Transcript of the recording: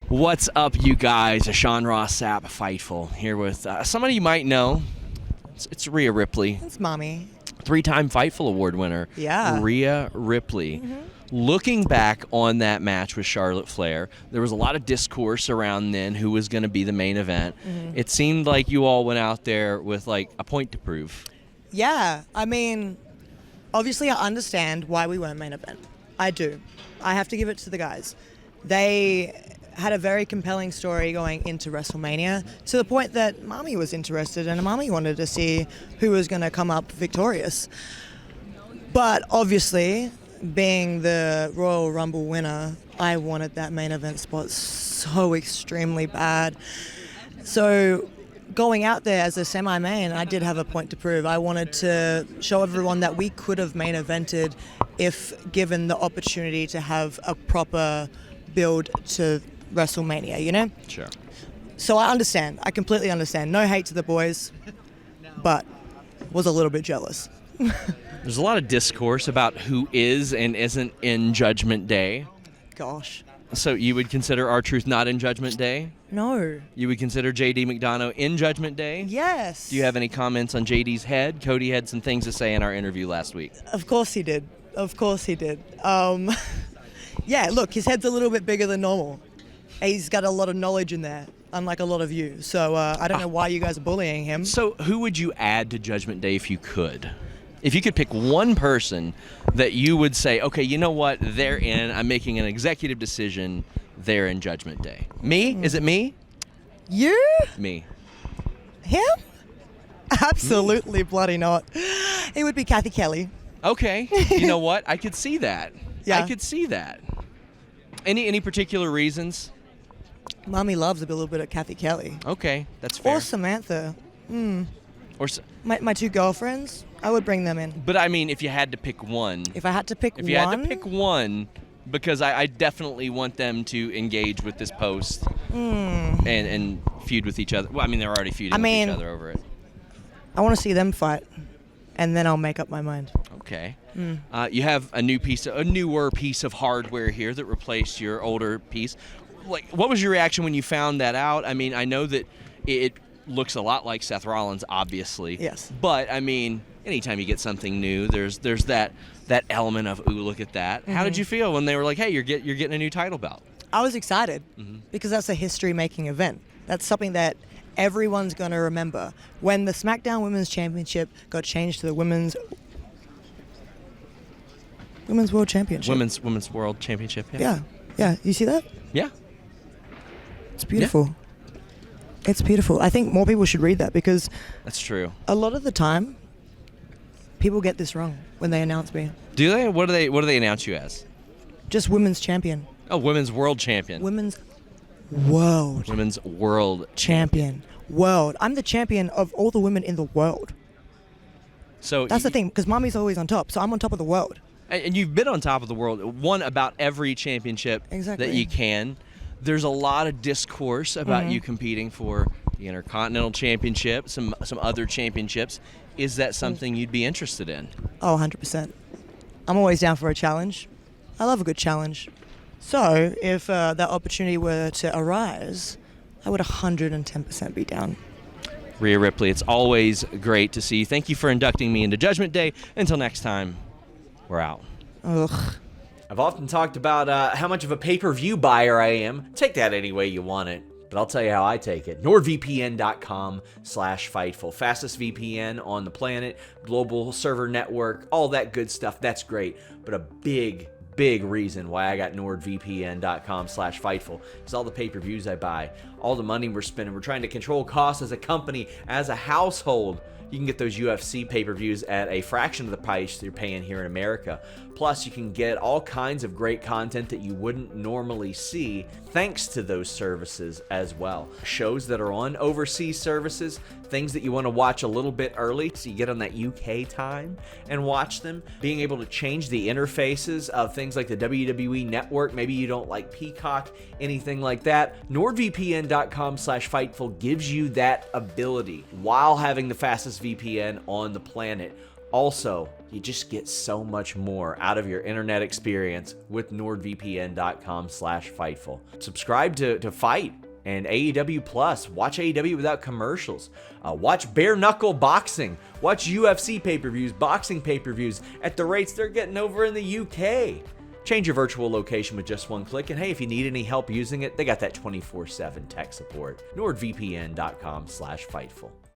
What's up, you guys? Sean Ross Sapp, Fightful, here with somebody you might know. It's Rhea Ripley. It's Mommy. 3-time Fightful Award winner. Yeah. Rhea Ripley. Looking back on that match with Charlotte Flair, there was a lot of discourse around then who was going to be the main event. It seemed like you all went out there with like a point to prove. Yeah, I mean, obviously I understand why we weren't main event. I do. I have to give it to the guys. They had a very compelling story going into WrestleMania to the point that Mommy was interested and Mommy wanted to see who was going to come up victorious. But obviously, being the Royal Rumble winner, I wanted that main event spot so extremely bad. So going out there as a semi-main, I did have a point to prove. I wanted to show everyone that we could have main evented if given the opportunity to have a proper build to WrestleMania, you know? Sure. So I understand. I completely understand. No hate to the boys, but was a little bit jealous. There's a lot of discourse about who is and isn't in Judgment Day. Gosh. So you would consider R-Truth not in Judgment Day? No. You would consider JD McDonough in Judgment Day? Yes. Do you have any comments on JD's head? Cody had some things to say in our interview last week. Of course he did. Of course he did. Yeah, look, his head's a little bit bigger than normal. He's got a lot of knowledge in there, unlike a lot of you. So I don't know why you guys are bullying him. So who would you add to Judgment Day if you could? If you could pick one person that you would say, okay, you know what, they're in, I'm making an executive decision, they're in Judgment Day. Me? Is it me? You? Me. Him? Absolutely bloody not. It would be Cathy Kelley. Okay. You know what? I could see that. Yeah. I could see that. Any particular reasons? Mommy loves a little bit of Cathy Kelley. Okay, that's fair. Or Samantha. Or My two girlfriends, I would bring them in. But I mean, if you had to pick one. If I had to pick one? If you had to pick one, because I definitely want them to engage with this post and feud with each other. Well, I mean, they're already feuding with each other over it. I want to see them fight, and then I'll make up my mind. Okay. You have a newer piece of hardware here that replaced your older piece. Like, what was your reaction when you found that out? I mean, I know that it looks a lot like Seth Rollins, obviously. Yes. But I mean, anytime you get something new, there's that element of, ooh, look at that. How did you feel when they were like, hey, you're getting a new title belt? I was excited because that's a history-making event. That's something that everyone's going to remember. When the SmackDown Women's Championship got changed to the Women's World Championship. Women's World Championship. Yeah. Yeah. You see that? Yeah. It's beautiful. Yeah. It's beautiful. I think more people should read that because that's true. A lot of the time, people get this wrong when they announce me. Do they? What do they announce you as? Just Women's Champion. Oh, Women's World Champion. Women's World. Women's World Champion. World. I'm the champion of all the women in the world. So that's the thing, because Mommy's always on top, so I'm on top of the world. And you've been on top of the world, won about every championship that you can. There's a lot of discourse about you competing for the Intercontinental Championship, some other championships. Is that something you'd be interested in? Oh, 100%. I'm always down for a challenge. I love a good challenge. So if that opportunity were to arise, I would 110% be down. Rhea Ripley, it's always great to see you. Thank you for inducting me into Judgment Day. Until next time. We're out. Ugh. I've often talked about how much of a pay-per-view buyer I am. Take that any way you want it. But I'll tell you how I take it. NordVPN.com/Fightful. Fastest VPN on the planet. Global server network. All that good stuff. That's great. But a big reason why I got NordVPN.com/Fightful is all the pay-per-views I buy. All the money we're spending. We're trying to control costs as a company, as a household. You can get those UFC pay-per-views at a fraction of the price you're paying here in America. Plus, you can get all kinds of great content that you wouldn't normally see thanks to those services as well. Shows that are on overseas services, things that you want to watch a little bit early so you get on that UK time and watch them. Being able to change the interfaces of things like the WWE Network. Maybe you don't like Peacock, anything like that. NordVPN.com/Fightful gives you that ability while having the fastest VPN on the planet. Also, You just get so much more out of your internet experience with NordVPN.com/Fightful. Subscribe to Fight and AEW Plus. Watch AEW without commercials. Watch bare knuckle boxing. Watch UFC pay-per-views, boxing pay-per-views at the rates they're getting over in the UK. Change your virtual location with just one click. And hey, if you need any help using it, they got that 24/7 tech support. NordVPN.com/Fightful.